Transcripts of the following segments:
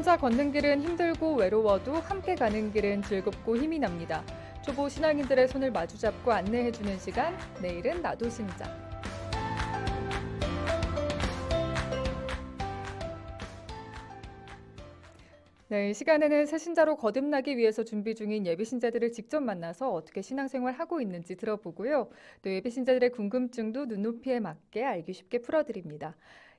혼자 걷는 길은 힘들고 외로워도 함께 가는 길은 즐겁고 힘이 납니다. 초보 신앙인들의 손을 마주잡고 안내해주는 시간, 내일은 나도 신자. 네, 이 시간에는 새신자로 거듭나기 위해서 준비 중인 예비신자들을 직접 만나서 어떻게 신앙생활 하고 있는지 들어보고요. 또 예비신자들의 궁금증도 눈높이에 맞게 알기 쉽게 풀어드립니다.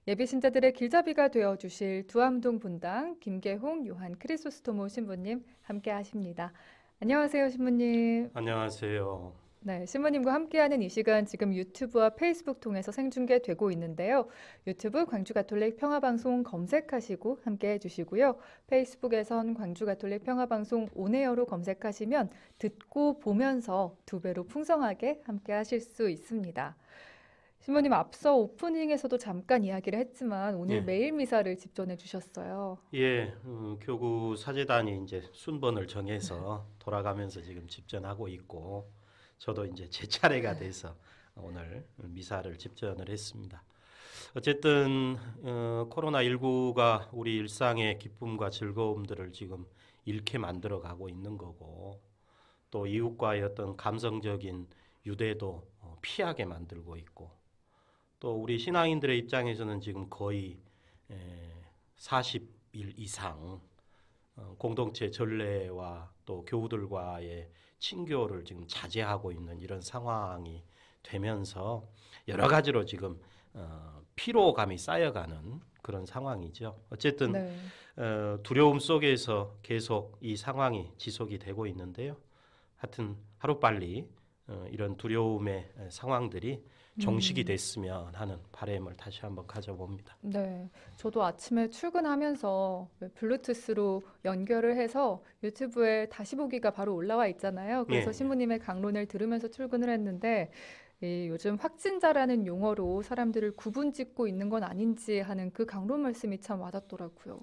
예비신자들의 길잡이가 되어주실 두암동 분당 김계홍 요한 크리소스토모 신부님 함께 하십니다. 안녕하세요, 신부님. 안녕하세요. 네, 신부님과 함께하는 이 시간 지금 유튜브와 페이스북 통해서 생중계되고 있는데요. 유튜브 광주가톨릭 평화방송 검색하시고 함께해 주시고요. 페이스북에선 광주가톨릭 평화방송 온에어로 검색하시면 듣고 보면서 두 배로 풍성하게 함께하실 수 있습니다. 신부님, 앞서 오프닝에서도 잠깐 이야기를 했지만 오늘 매일 미사를 집전해 주셨어요. 예, 교구 사제단이 이제 순번을 정해서 돌아가면서 지금 집전하고 있고 저도 이제 제 차례가 돼서 오늘 미사를 집전을 했습니다. 어쨌든 코로나19가 우리 일상의 기쁨과 즐거움들을 지금 잃게 만들어 가고 있는 거고 또 이웃과의 어떤 감성적인 유대도 피하게 만들고 있고 또 우리 신앙인들의 입장에서는 지금 거의 40일 이상 공동체 전례와 또 교우들과의 친교를 지금 자제하고 있는 이런 상황이 되면서 여러 가지로 지금 피로감이 쌓여가는 그런 상황이죠. 어쨌든 네. 두려움 속에서 계속 이 상황이 지속이 되고 있는데요. 하여튼 하루빨리 이런 두려움의 상황들이 종식이 됐으면 하는 바람을 다시 한번 가져봅니다. 네, 저도 아침에 출근하면서 블루투스로 연결을 해서 유튜브에 다시 보기가 바로 올라와 있잖아요. 그래서 예. 신부님의 강론을 들으면서 출근을 했는데 요즘 확진자라는 용어로 사람들을 구분짓고 있는 건 아닌지 하는 그 강론 말씀이 참 와닿더라고요.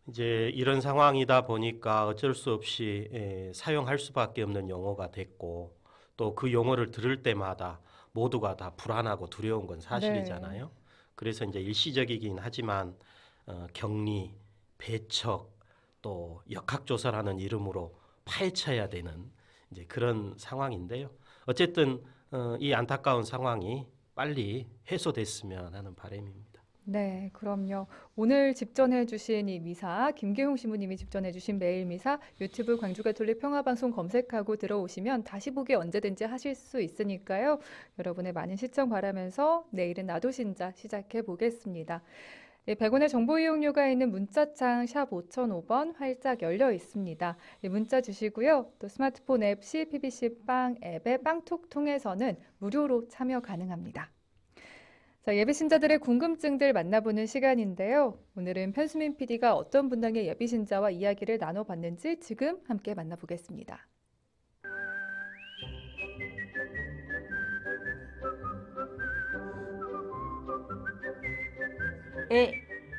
이제 이런 상황이다 보니까 어쩔 수 없이 사용할 수밖에 없는 용어가 됐고 또 그 용어를 들을 때마다 모두가 다 불안하고 두려운 건 사실이잖아요. 그래서 이제 일시적이긴 하지만 격리, 배척, 또 역학조사라는 이름으로 파헤쳐야 되는 이제 그런 상황인데요. 어쨌든 이 안타까운 상황이 빨리 해소됐으면 하는 바람입니다. 네, 그럼요. 오늘 집전해 주신 이 미사, 김계홍 신부님이 집전해 주신 매일 미사 유튜브 광주가톨릭 평화방송 검색하고 들어오시면 다시 보기 언제든지 하실 수 있으니까요. 여러분의 많은 시청 바라면서 내일은 나도 신자 시작해 보겠습니다. 네, 100원의 정보 이용료가 있는 문자창 샵 5005번 활짝 열려 있습니다. 네, 문자 주시고요. 또 스마트폰 앱 CPBC 빵 앱의 빵톡 통해서는 무료로 참여 가능합니다. 자, 예비신자들의 궁금증들 만나보는 시간인데요. 오늘은 편수민 PD가 어떤 분당의 예비신자와 이야기를 나눠봤는지 지금 함께 만나보겠습니다. 에,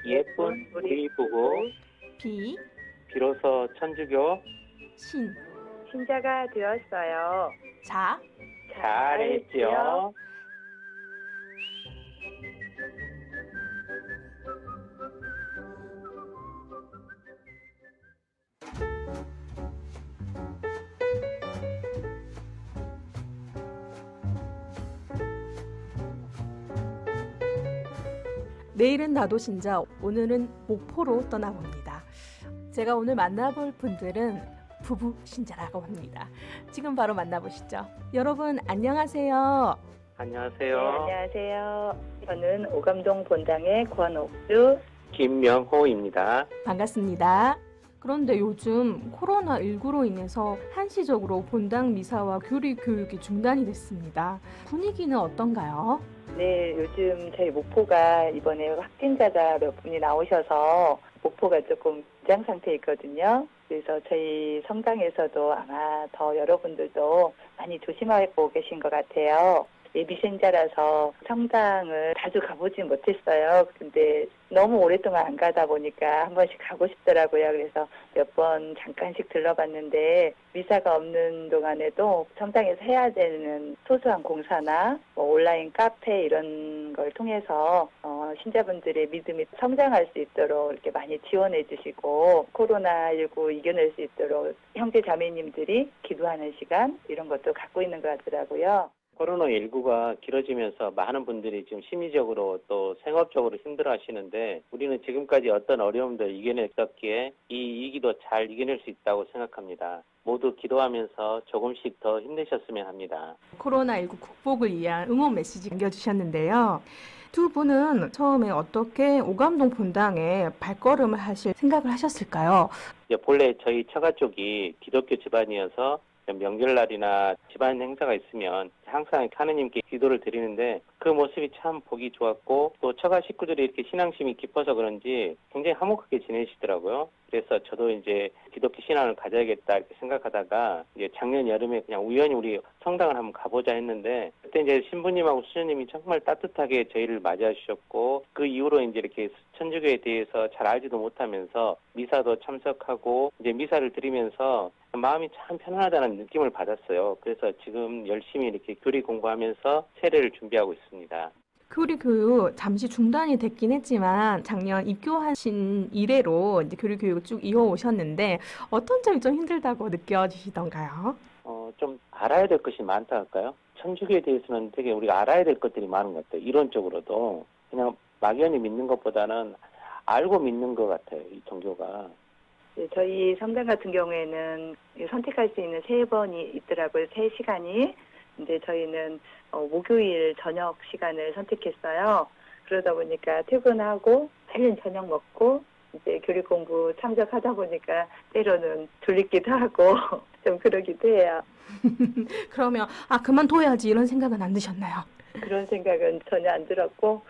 예쁜 우리 부부 비, 비로소 천주교 신, 신자가 되었어요. 자, 잘했지요. 내일은 나도 신자, 오늘은 목포로 떠나봅니다. 제가 오늘 만나볼 분들은 부부 신자라고 합니다. 지금 바로 만나보시죠. 여러분 안녕하세요. 안녕하세요. 네, 안녕하세요. 저는 오감동 본당의 권옥주. 김명호입니다. 반갑습니다. 그런데 요즘 코로나19로 인해서 한시적으로 본당 미사와 교리 교육이 중단이 됐습니다. 분위기는 어떤가요? 네, 요즘 저희 목포가 이번에 확진자가 몇 분이 나오셔서 목포가 조금 긴장 상태에 있거든요. 그래서 저희 성당에서도 아마 더 여러분들도 많이 조심하고 계신 것 같아요. 예비신자라서 성당을 자주 가보진 못했어요. 근데 너무 오랫동안 안 가다 보니까 한 번씩 가고 싶더라고요. 그래서 몇 번 잠깐씩 들러봤는데 미사가 없는 동안에도 성당에서 해야 되는 소소한 공사나 뭐 온라인 카페 이런 걸 통해서 신자분들의 믿음이 성장할 수 있도록 이렇게 많이 지원해 주시고 코로나19 이겨낼 수 있도록 형제 자매님들이 기도하는 시간 이런 것도 갖고 있는 것 같더라고요. 코로나19가 길어지면서 많은 분들이 지금 심리적으로 또 생업적으로 힘들어 하시는데 우리는 지금까지 어떤 어려움들 이겨냈었기에 이 위기도 잘 이겨낼 수 있다고 생각합니다. 모두 기도하면서 조금씩 더 힘내셨으면 합니다. 코로나19 극복을 위한 응원 메시지 남겨주셨는데요. 두 분은 처음에 어떻게 오감동 본당에 발걸음을 하실 생각을 하셨을까요? 이제 본래 저희 처가 쪽이 기독교 집안이어서 명절날이나 집안 행사가 있으면 항상 하느님께 기도를 드리는데 그 모습이 참 보기 좋았고 또 처가 식구들이 이렇게 신앙심이 깊어서 그런지 굉장히 화목하게 지내시더라고요. 그래서 저도 이제 기독교 신앙을 가져야겠다 이렇게 생각하다가 이제 작년 여름에 그냥 우연히 우리 성당을 한번 가보자 했는데 그때 이제 신부님하고 수녀님이 정말 따뜻하게 저희를 맞이해 주셨고 그 이후로 이제 이렇게 천주교에 대해서 잘 알지도 못하면서 미사도 참석하고 이제 미사를 드리면서 마음이 참 편안하다는 느낌을 받았어요. 그래서 지금 열심히 이렇게 교리 공부하면서 세례를 준비하고 있습니다. 교리 교육 잠시 중단이 됐긴 했지만 작년 입교하신 이래로 이제 교리 교육을 쭉 이어오셨는데 어떤 점이 좀 힘들다고 느껴지시던가요? 좀 알아야 될 것이 많다 할까요? 천주교에 대해서는 되게 우리가 알아야 될 것들이 많은 것 같아요. 이론적으로도 그냥 막연히 믿는 것보다는 알고 믿는 것 같아요. 이 종교가. 네, 저희 성당 같은 경우에는 선택할 수 있는 3번이 있더라고요. 3시간이. 근데 저희는 목요일 저녁 시간을 선택했어요. 그러다 보니까 퇴근하고 빨리 저녁 먹고 이제 교리 공부 참석하다 보니까 때로는 졸리기도 하고 좀 그러기도 해요. 그러면 그만둬야지 이런 생각은 안 드셨나요? 그런 생각은 전혀 안 들었고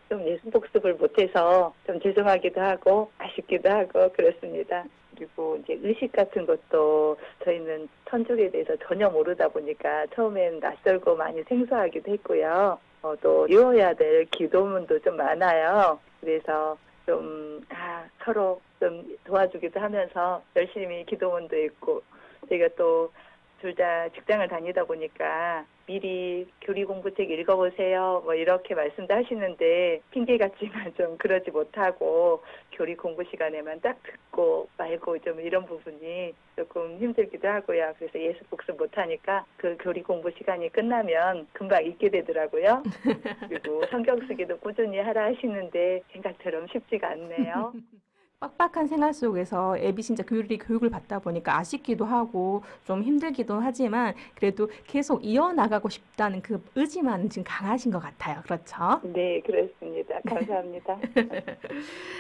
좀 예술 복습을 못해서 좀 죄송하기도 하고 아쉽기도 하고 그렇습니다. 그리고 이제 의식 같은 것도 저희는 천주교에 대해서 전혀 모르다 보니까 처음엔 낯설고 많이 생소하기도 했고요. 또 외워야 될 기도문도 좀 많아요. 그래서 좀 서로 좀 도와주기도 하면서 열심히 기도문도 읽고 제가 또 둘 다 직장을 다니다 보니까 미리 교리 공부책 읽어보세요. 뭐 이렇게 말씀도 하시는데 핑계 같지만 좀 그러지 못하고 교리 공부 시간에만 딱 듣고 말고 좀 이런 부분이 조금 힘들기도 하고요. 그래서 예수 복습 못하니까 그 교리 공부 시간이 끝나면 금방 잊게 되더라고요. 그리고 성경 쓰기도 꾸준히 하라 하시는데 생각처럼 쉽지가 않네요. 빡빡한 생활 속에서 애비신자 교리 교육을 받다 보니까 아쉽기도 하고 좀 힘들기도 하지만 그래도 계속 이어나가고 싶다는 그 의지만 지금 강하신 것 같아요. 그렇죠? 네, 그렇습니다. 감사합니다.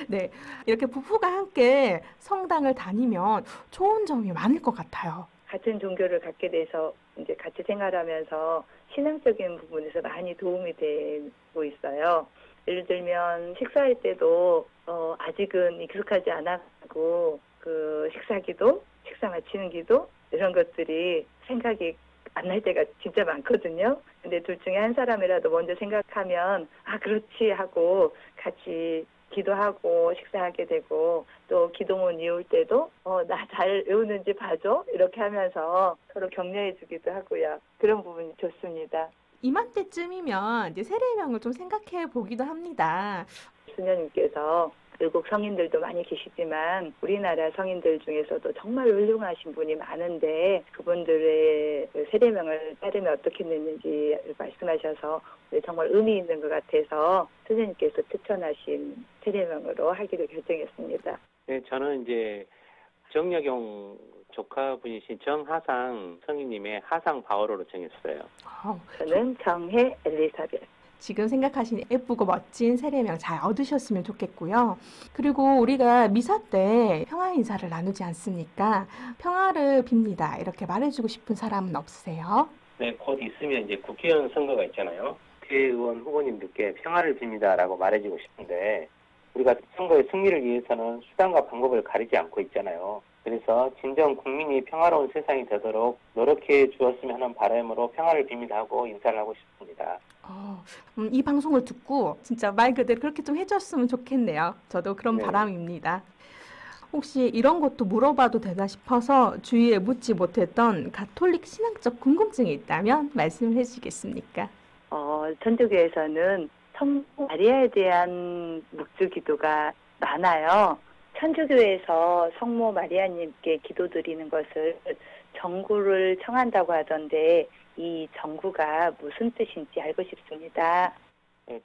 네, 이렇게 부부가 함께 성당을 다니면 좋은 점이 많을 것 같아요. 같은 종교를 갖게 돼서 이제 같이 생활하면서 신앙적인 부분에서 많이 도움이 되고 있어요. 예를 들면 식사할 때도 아직은 익숙하지 않아가지고 그 식사기도, 식사 마치는 기도 이런 것들이 생각이 안 날 때가 진짜 많거든요. 근데 둘 중에 한 사람이라도 먼저 생각하면 그렇지 하고 같이 기도하고 식사하게 되고 또 기도문 이을 때도 나 잘 외우는지 봐줘 이렇게 하면서 서로 격려해 주기도 하고요. 그런 부분이 좋습니다. 이맘때쯤이면 이제 세례명을 좀 생각해 보기도 합니다. 수녀님께서 외국 성인들도 많이 계시지만 우리나라 성인들 중에서도 정말 훌륭하신 분이 많은데 그분들의 세례명을 따르면 어떻겠는지 말씀하셔서 정말 의미 있는 것 같아서 수녀님께서 추천하신 세례명으로 하기로 결정했습니다. 네, 저는 이제 정여경 조카분이신 정하상 성인님의 하상 바오로로 정했어요. 저는 정혜 엘리사벳. 지금 생각하신 예쁘고 멋진 세례명 잘 얻으셨으면 좋겠고요. 그리고 우리가 미사 때 평화 인사를 나누지 않습니까? 평화를 빕니다. 이렇게 말해주고 싶은 사람은 없으세요? 네, 곧 있으면 이제 국회의원 선거가 있잖아요. 국회의원 후보님들께 평화를 빕니다라고 말해주고 싶은데 우리가 선거의 승리를 위해서는 수단과 방법을 가리지 않고 있잖아요. 그래서 진정 국민이 평화로운 세상이 되도록 노력해 주었으면 하는 바람으로 평화를 빕니다 하고 인사를 하고 싶습니다. 이 방송을 듣고 진짜 말 그대로 그렇게 좀 해줬으면 좋겠네요. 저도 그런 네. 바람입니다. 혹시 이런 것도 물어봐도 되나 싶어서 주위에 묻지 못했던 가톨릭 신앙적 궁금증이 있다면 말씀을 해주시겠습니까? 천주교에서는 성모 마리아에 대한 묵주 기도가 많아요. 천주교에서 성모 마리아님께 기도드리는 것을 정구를 청한다고 하던데 이 정구가 무슨 뜻인지 알고 싶습니다.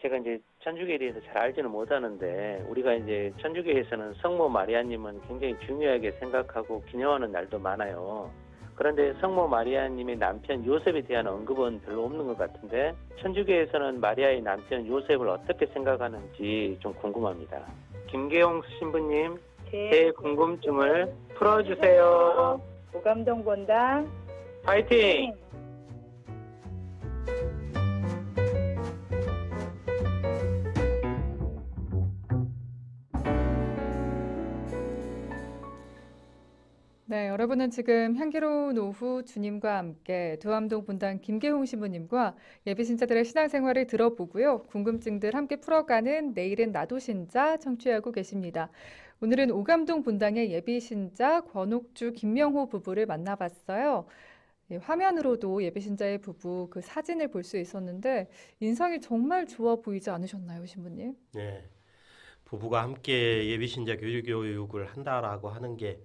제가 이제 천주교에 대해서 잘 알지는 못하는데 우리가 이제 천주교에서는 성모 마리아님은 굉장히 중요하게 생각하고 기념하는 날도 많아요. 그런데 성모 마리아님의 남편 요셉에 대한 언급은 별로 없는 것 같은데 천주교에서는 마리아의 남편 요셉을 어떻게 생각하는지 좀 궁금합니다. 김계용 신부님, 제 궁금증을 풀어주세요. 오감동 본당 파이팅! 네, 여러분은 지금 향기로운 오후 주님과 함께 두암동 본당 김계홍 신부님과 예비신자들의 신앙생활을 들어보고요. 궁금증들 함께 풀어가는 내일은 나도 신자 청취하고 계십니다. 오늘은 오감동 본당의 예비신자 권옥주 김명호 부부를 만나봤어요. 화면으로도 예비신자의 부부 그 사진을 볼 수 있었는데 인상이 정말 좋아 보이지 않으셨나요, 신부님? 네, 부부가 함께 예비신자 교육을 한다라고 하는 게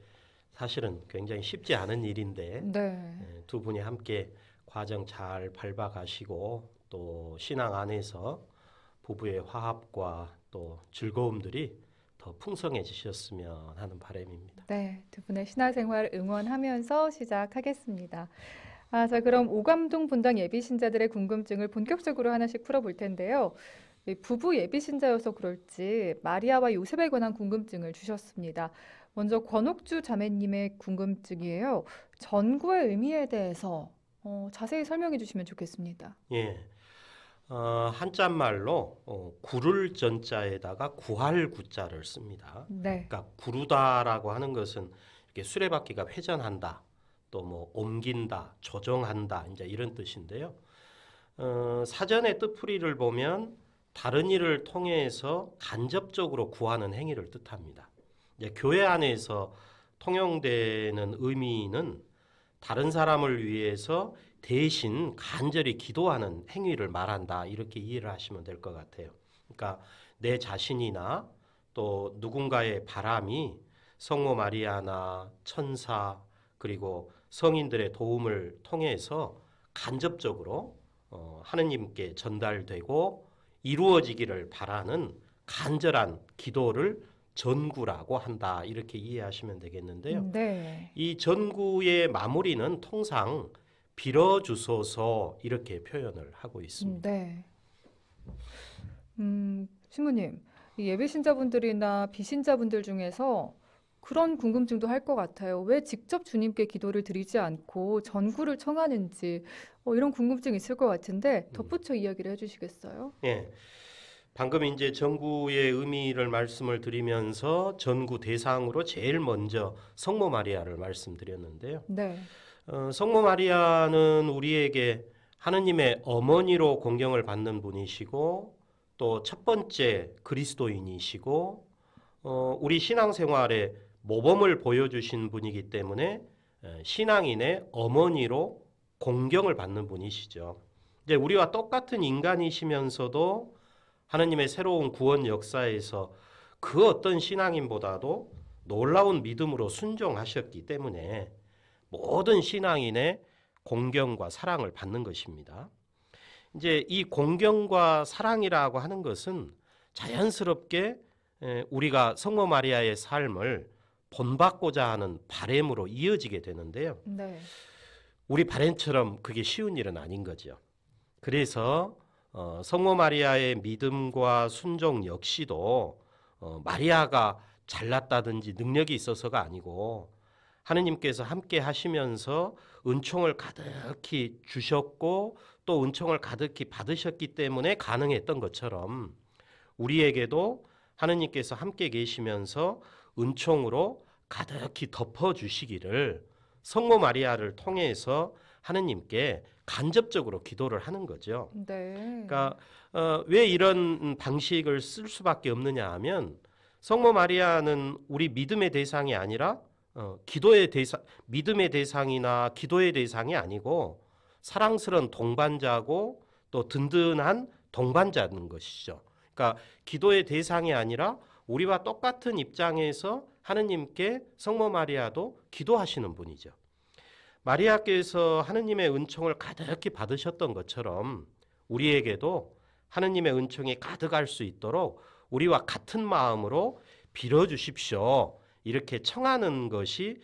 사실은 굉장히 쉽지 않은 일인데 네. 두 분이 함께 과정 잘 밟아가시고 또 신앙 안에서 부부의 화합과 또 즐거움들이 더 풍성해지셨으면 하는 바람입니다. 네, 두 분의 신앙생활 응원하면서 시작하겠습니다. 자, 그럼 오감동 본당 예비신자들의 궁금증을 본격적으로 하나씩 풀어볼 텐데요. 부부 예비신자여서 그럴지 마리아와 요셉에 관한 궁금증을 주셨습니다. 먼저 권옥주 자매님의 궁금증이에요. 전구의 의미에 대해서 자세히 설명해 주시면 좋겠습니다. 예, 한자말로 구를 전자에다가 구할 구자를 씁니다. 네, 그러니까 구르다라고 하는 것은 이렇게 수레바퀴가 회전한다, 또 뭐 옮긴다, 조정한다, 이제 이런 뜻인데요. 사전의 뜻풀이를 보면 다른 일을 통해서 간접적으로 구하는 행위를 뜻합니다. 이제 교회 안에서 통용되는 의미는 다른 사람을 위해서 대신 간절히 기도하는 행위를 말한다, 이렇게 이해를 하시면 될 것 같아요. 그러니까 내 자신이나 또 누군가의 바람이 성모 마리아나 천사 그리고 성인들의 도움을 통해서 간접적으로 하느님께 전달되고 이루어지기를 바라는 간절한 기도를 전구라고 한다, 이렇게 이해하시면 되겠는데요. 네, 이 전구의 마무리는 통상 빌어주소서 이렇게 표현을 하고 있습니다. 네. 신부님, 이 예비신자분들이나 비신자분들 중에서 그런 궁금증도 할 것 같아요. 왜 직접 주님께 기도를 드리지 않고 전구를 청하는지 이런 궁금증이 있을 것 같은데 덧붙여 이야기를 해주시겠어요? 예. 방금 이제 전구의 의미를 말씀을 드리면서 전구 대상으로 제일 먼저 성모 마리아를 말씀드렸는데요. 네, 성모 마리아는 우리에게 하느님의 어머니로 공경을 받는 분이시고 또 첫 번째 그리스도인이시고 우리 신앙생활에 모범을 보여주신 분이기 때문에 신앙인의 어머니로 공경을 받는 분이시죠. 이제 우리와 똑같은 인간이시면서도 하느님의 새로운 구원 역사에서 그 어떤 신앙인보다도 놀라운 믿음으로 순종하셨기 때문에 모든 신앙인의 공경과 사랑을 받는 것입니다. 이제 이 공경과 사랑이라고 하는 것은 자연스럽게 우리가 성모 마리아의 삶을 본받고자 하는 바램으로 이어지게 되는데요. 네, 우리 바램처럼 그게 쉬운 일은 아닌 거죠. 그래서 성모 마리아의 믿음과 순종 역시도 마리아가 잘났다든지 능력이 있어서가 아니고 하느님께서 함께 하시면서 은총을 가득히 주셨고 또 은총을 가득히 받으셨기 때문에 가능했던 것처럼 우리에게도 하느님께서 함께 계시면서 은총으로 가득히 덮어주시기를 성모 마리아를 통해서 하느님께 간접적으로 기도를 하는 거죠. 네. 그러니까 왜 이런 방식을 쓸 수밖에 없느냐 하면 성모 마리아는 우리 믿음의 대상이 아니라 기도의 대상, 믿음의 대상이나 기도의 대상이 아니고 사랑스러운 동반자고 또 든든한 동반자는 것이죠. 그러니까 기도의 대상이 아니라 우리와 똑같은 입장에서 하느님께 성모 마리아도 기도하시는 분이죠. 마리아께서 하느님의 은총을 가득히 받으셨던 것처럼 우리에게도 하느님의 은총이 가득할 수 있도록 우리와 같은 마음으로 빌어주십시오. 이렇게 청하는 것이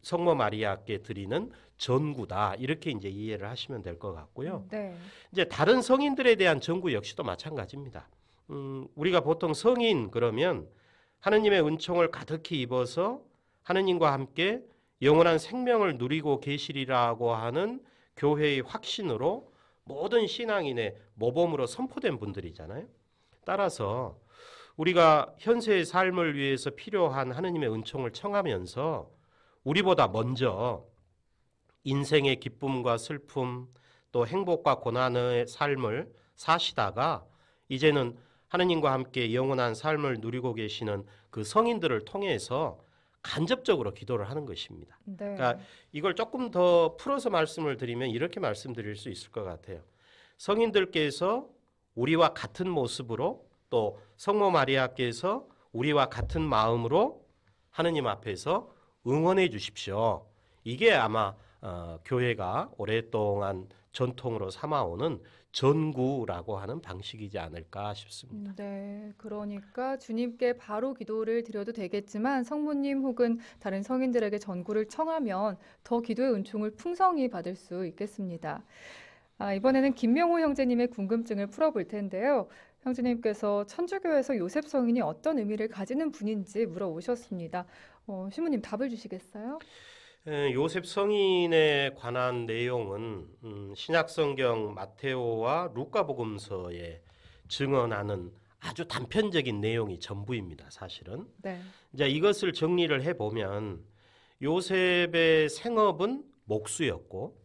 성모 마리아께 드리는 전구다. 이렇게 이제 이해를 하시면 될 것 같고요. 네. 이제 다른 성인들에 대한 전구 역시도 마찬가지입니다. 우리가 보통 성인 그러면 하느님의 은총을 가득히 입어서 하느님과 함께 영원한 생명을 누리고 계시리라고 하는 교회의 확신으로 모든 신앙인의 모범으로 선포된 분들이잖아요. 따라서 우리가 현세의 삶을 위해서 필요한 하느님의 은총을 청하면서 우리보다 먼저 인생의 기쁨과 슬픔 또 행복과 고난의 삶을 사시다가 이제는 하느님과 함께 영원한 삶을 누리고 계시는 그 성인들을 통해서 간접적으로 기도를 하는 것입니다. 네. 그러니까 이걸 조금 더 풀어서 말씀을 드리면 이렇게 말씀드릴 수 있을 것 같아요. 성인들께서 우리와 같은 모습으로 또 성모 마리아께서 우리와 같은 마음으로 하느님 앞에서 응원해 주십시오. 이게 아마 교회가 오랫동안 전통으로 삼아오는 전구라고 하는 방식이지 않을까 싶습니다. 네, 그러니까 주님께 바로 기도를 드려도 되겠지만 성모님 혹은 다른 성인들에게 전구를 청하면 더 기도의 은총을 풍성히 받을 수 있겠습니다. 이번에는 김명호 형제님의 궁금증을 풀어볼 텐데요. 형제님께서 천주교에서 요셉 성인이 어떤 의미를 가지는 분인지 물어오셨습니다. 신부님 답을 주시겠어요? 요셉 성인에 관한 내용은 신약성경 마테오와 루카복음서에 증언하는 아주 단편적인 내용이 전부입니다. 사실은. 네. 이제 이것을 정리를 해보면 요셉의 생업은 목수였고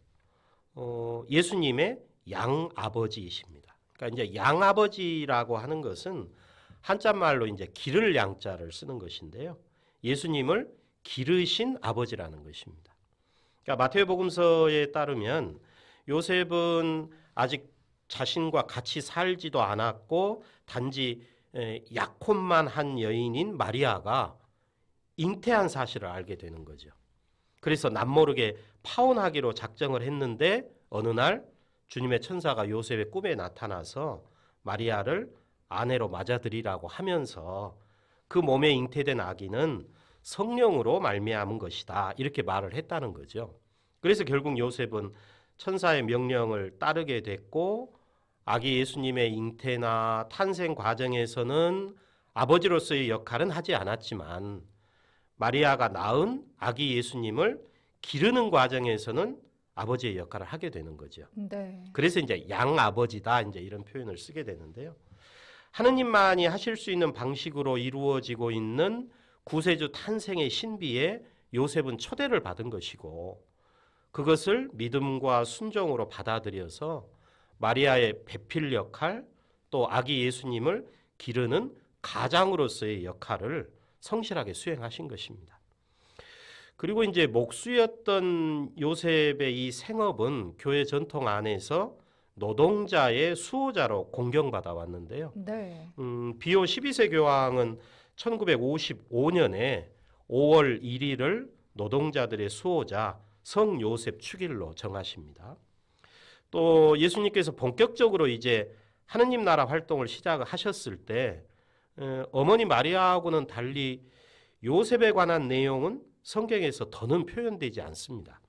예수님의 양아버지이십니다. 그러니까 이제 양아버지라고 하는 것은 한자말로 이제 기를 양자를 쓰는 것인데요. 예수님을 기르신 아버지라는 것입니다. 그러니까 마태복음서에 따르면 요셉은 아직 자신과 같이 살지도 않았고 단지 약혼만 한 여인인 마리아가 잉태한 사실을 알게 되는 거죠. 그래서 남모르게 파혼하기로 작정을 했는데 어느 날 주님의 천사가 요셉의 꿈에 나타나서 마리아를 아내로 맞아들이라고 하면서 그 몸에 잉태된 아기는 성령으로 말미암은 것이다. 이렇게 말을 했다는 거죠. 그래서 결국 요셉은 천사의 명령을 따르게 됐고 아기 예수님의 잉태나 탄생 과정에서는 아버지로서의 역할은 하지 않았지만 마리아가 낳은 아기 예수님을 기르는 과정에서는 아버지의 역할을 하게 되는 거죠. 네. 그래서 이제 양아버지다 이제 이런 표현을 쓰게 되는데요. 하느님만이 하실 수 있는 방식으로 이루어지고 있는 구세주 탄생의 신비에 요셉은 초대를 받은 것이고 그것을 믿음과 순종으로 받아들여서 마리아의 배필 역할 또 아기 예수님을 기르는 가장으로서의 역할을 성실하게 수행하신 것입니다. 그리고 이제 목수였던 요셉의 이 생업은 교회 전통 안에서 노동자의 수호자로 공경받아 왔는데요. 네. 비오 12세 교황은 1955년에 5월 1일을 노동자들의 수호자 성 요셉 축일로 정하십니다. 또 예수님께서 본격적으로 이제 하느님 나라 활동을 시작하셨을 때 어머니 마리아하고는 달리 요셉에 관한 내용은 성경에서 더는 표현되지 않습니다.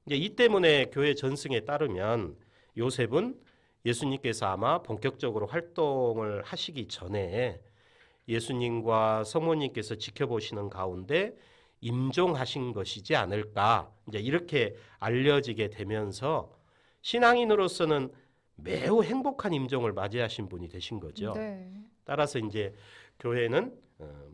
이제 이 때문에 교회 전승에 따르면 요셉은 예수님께서 아마 본격적으로 활동을 하시기 전에 예수님과 성모님께서 지켜보시는 가운데 임종하신 것이지 않을까 이제 이렇게 알려지게 되면서 신앙인으로서는 매우 행복한 임종을 맞이하신 분이 되신 거죠. 네. 따라서 이제 교회는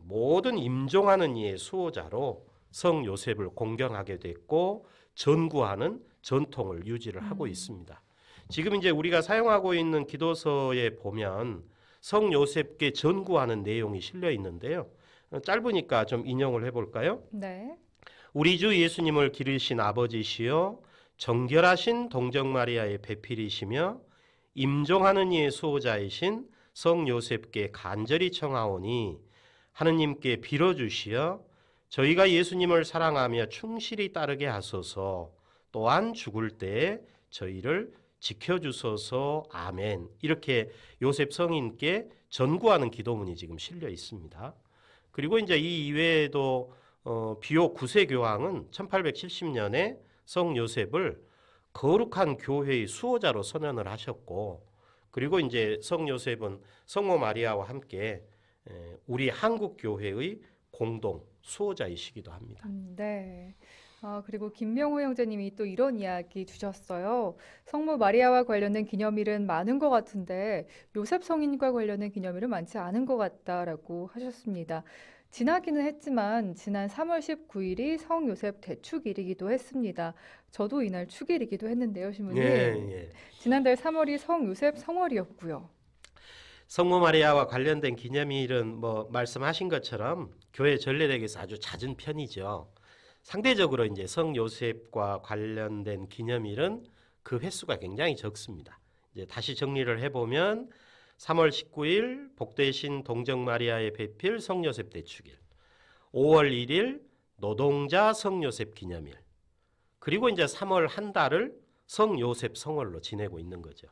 모든 임종하는 이의 수호자로 성 요셉을 공경하게 됐고 전구하는 전통을 유지를 하고 있습니다. 지금 이제 우리가 사용하고 있는 기도서에 보면 성 요셉께 전구하는 내용이 실려 있는데요. 짧으니까 좀 인용을 해볼까요? 네. 우리 주 예수님을 기르신 아버지시여 정결하신 동정 마리아의 배필이시며 임종하는 이의 수호자이신 성 요셉께 간절히 청하오니 하느님께 빌어주시어 저희가 예수님을 사랑하며 충실히 따르게 하소서. 또한 죽을 때에 저희를 지켜주소서. 아멘. 이렇게 요셉 성인께 전구하는 기도문이 지금 실려 있습니다. 그리고 이제 이 이외에도 비오 9세 교황은 1870년에 성 요셉을 거룩한 교회의 수호자로 선언을 하셨고, 그리고 이제 성 요셉은 성모 마리아와 함께 우리 한국 교회의 공동 수호자이시기도 합니다. 네. 그리고 김명호 형제님이 또 이런 이야기 주셨어요. 성모 마리아와 관련된 기념일은 많은 것 같은데 요셉 성인과 관련된 기념일은 많지 않은 것 같다라고 하셨습니다. 지나기는 했지만 지난 3월 19일이 성 요셉 대축일이기도 했습니다. 저도 이날 축일이기도 했는데요, 신부님. 예. 지난달 3월이 성 요셉 성월이었고요. 성모 마리아와 관련된 기념일은 뭐 말씀하신 것처럼 교회 전례歴에서 아주 잦은 편이죠. 상대적으로 이제 성 요셉과 관련된 기념일은 그 횟수가 굉장히 적습니다. 이제 다시 정리를 해보면 3월 19일 복되신 동정 마리아의 배필 성 요셉 대축일, 5월 1일 노동자 성 요셉 기념일, 그리고 이제 3월 한 달을 성 요셉 성월로 지내고 있는 거죠.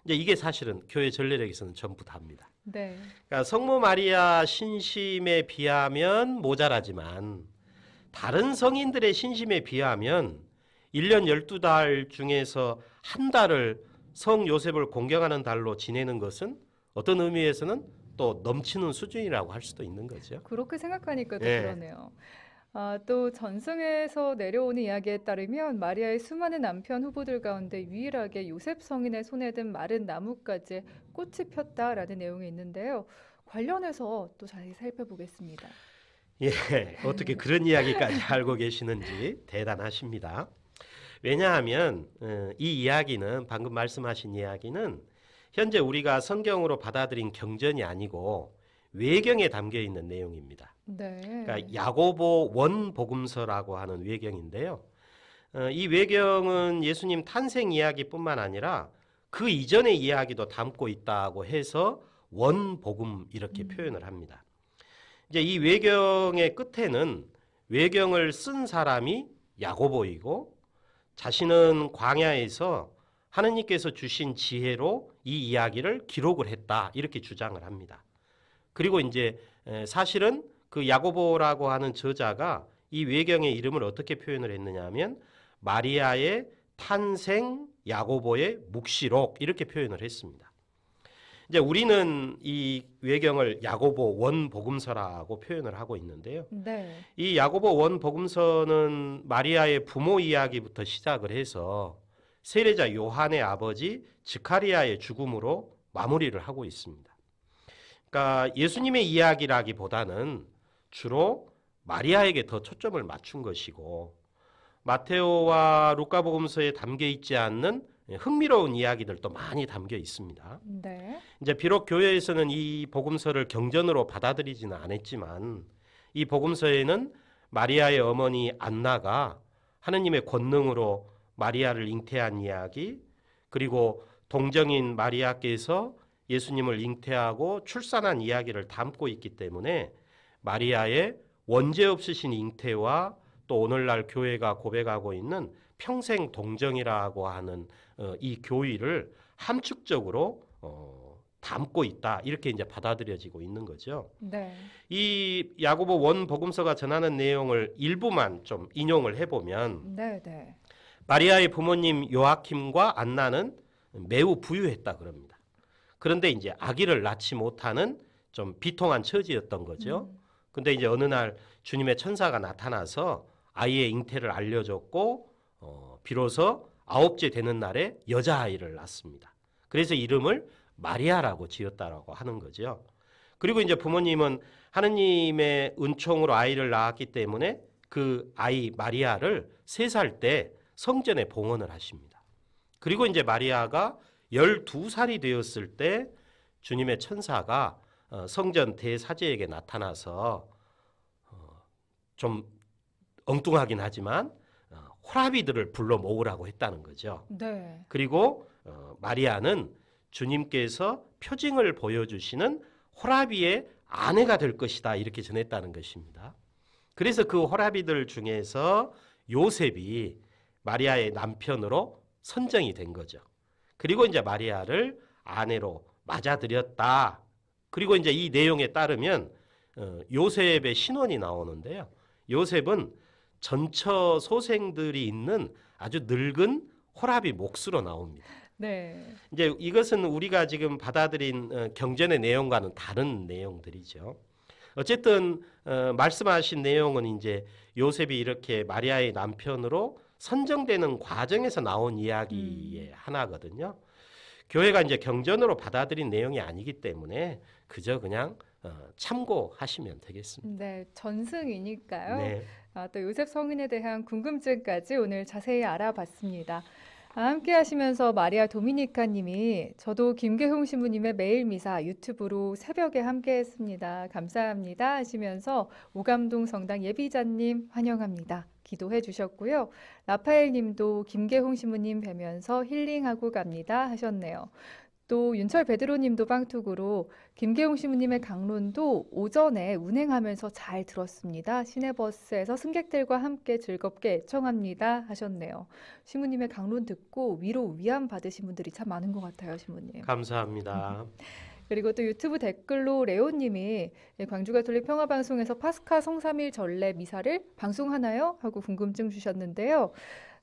이제 이게 사실은 교회 전례歴에서는 전부 다입니다. 네. 그러니까 성모 마리아 신심에 비하면 모자라지만 다른 성인들의 신심에 비하면 1년 12달 중에서 한 달을 성 요셉을 공경하는 달로 지내는 것은 어떤 의미에서는 또 넘치는 수준이라고 할 수도 있는 거죠. 그렇게 생각하니까 또 예. 그러네요. 또 전승에서 내려오는 이야기에 따르면 마리아의 수많은 남편 후보들 가운데 유일하게 요셉 성인의 손에 든 마른 나뭇가지에 꽃이 폈다라는 내용이 있는데요. 관련해서 또 자세히 살펴보겠습니다. 예, 어떻게 그런 이야기까지 알고 계시는지 대단하십니다. 왜냐하면 이 이야기는, 방금 말씀하신 이야기는 현재 우리가 성경으로 받아들인 경전이 아니고 외경에 담겨 있는 내용입니다. 네. 그러니까 야고보 원복음서라고 하는 외경인데요. 이 외경은 예수님 탄생 이야기뿐만 아니라 그 이전의 이야기도 담고 있다고 해서 원복음 이렇게 표현을 합니다. 이제 이 외경의 끝에는 외경을 쓴 사람이 야고보이고 자신은 광야에서 하느님께서 주신 지혜로 이 이야기를 기록을 했다, 이렇게 주장을 합니다. 그리고 이제 사실은 그 야고보라고 하는 저자가 이 외경의 이름을 어떻게 표현을 했느냐 하면 마리아의 탄생 야고보의 묵시록, 이렇게 표현을 했습니다. 이제 우리는 이 외경을 야고보 원복음서라고 표현을 하고 있는데요. 네. 이 야고보 원복음서는 마리아의 부모 이야기부터 시작을 해서 세례자 요한의 아버지 스가랴의 죽음으로 마무리를 하고 있습니다. 그러니까 예수님의 이야기라기보다는 주로 마리아에게 더 초점을 맞춘 것이고, 마테오와 루카복음서에 담겨 있지 않는 흥미로운 이야기들도 많이 담겨 있습니다. 네. 이제 비록 교회에서는 이 복음서를 경전으로 받아들이지는 않았지만 이 복음서에는 마리아의 어머니 안나가 하느님의 권능으로 마리아를 잉태한 이야기, 그리고 동정인 마리아께서 예수님을 잉태하고 출산한 이야기를 담고 있기 때문에 마리아의 원죄 없으신 잉태와 또 오늘날 교회가 고백하고 있는 평생 동정이라고 하는 이 교의를 함축적으로 담고 있다, 이렇게 이제 받아들여지고 있는 거죠. 네. 이 야고보 원복음서가 전하는 내용을 일부만 좀 인용을 해보면, 네, 네. 마리아의 부모님 요아킴과 안나는 매우 부유했다 그럽니다. 그런데 이제 아기를 낳지 못하는 좀 비통한 처지였던 거죠. 근데 이제 어느 날 주님의 천사가 나타나서 아이의 잉태를 알려줬고 비로소 9째 되는 날에 여자아이를 낳습니다. 그래서 이름을 마리아라고 지었다라고 하는 거죠. 그리고 이제 부모님은 하느님의 은총으로 아이를 낳았기 때문에 그 아이 마리아를 3살 때 성전에 봉헌을 하십니다. 그리고 이제 마리아가 12살이 되었을 때 주님의 천사가 성전 대사제에게 나타나서 좀 엉뚱하긴 하지만 호라비들을 불러 모으라고 했다는 거죠. 네. 그리고 마리아는 주님께서 표징을 보여주시는 호라비의 아내가 될 것이다 이렇게 전했다는 것입니다. 그래서 그 호라비들 중에서 요셉이 마리아의 남편으로 선정이 된 거죠. 그리고 이제 마리아를 아내로 맞아들였다. 그리고 이제 이 내용에 따르면 요셉의 신혼이 나오는데요. 요셉은 전처 소생들이 있는 아주 늙은 호라비 몫으로 나옵니다. 네. 이제 이것은 우리가 지금 받아들인 경전의 내용과는 다른 내용들이죠. 어쨌든 말씀하신 내용은 이제 요셉이 이렇게 마리아의 남편으로 선정되는 과정에서 나온 이야기의 하나거든요. 교회가 이제 경전으로 받아들인 내용이 아니기 때문에 그저 그냥 참고하시면 되겠습니다. 네, 전승이니까요. 네. 또 요셉 성인에 대한 궁금증까지 오늘 자세히 알아봤습니다. 함께 하시면서 마리아 도미니카 님이 저도 김계홍 신부님의 매일 미사 유튜브로 새벽에 함께 했습니다. 감사합니다 하시면서 오감동 성당 예비자님 환영합니다. 기도해 주셨고요. 라파엘 님도 김계홍 신부님 뵈면서 힐링하고 갑니다 하셨네요. 또 윤철 베드로 님도 빵톡으로 김계홍 신부님의 강론도 오전에 운행하면서 잘 들었습니다. 시내버스에서 승객들과 함께 즐겁게 애청합니다 하셨네요. 신부님의 강론 듣고 위로 위안 받으신 분들이 참 많은 것 같아요, 신부님. 감사합니다. 그리고 또 유튜브 댓글로 레오님이 광주가톨릭 평화방송에서 파스카 성삼일 전례 미사를 방송하나요? 하고 궁금증 주셨는데요.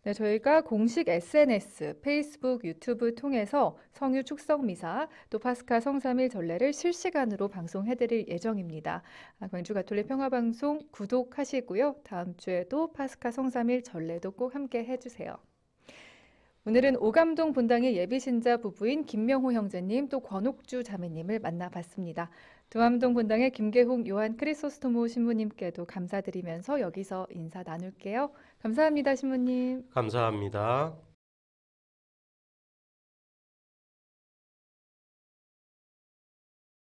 네, 저희가 공식 SNS, 페이스북, 유튜브 통해서 성유 축성 미사, 또 파스카 성삼일 전례를 실시간으로 방송해드릴 예정입니다. 광주가톨릭 평화방송 구독하시고요. 다음 주에도 파스카 성삼일 전례도 꼭 함께 해주세요. 오늘은 오감동 본당의 예비신자 부부인 김명호 형제님 또 권옥주 자매님을 만나봤습니다. 두암동 본당의 김계홍 요한 크리소스토모 신부님께도 감사드리면서 여기서 인사 나눌게요. 감사합니다, 신부님. 감사합니다.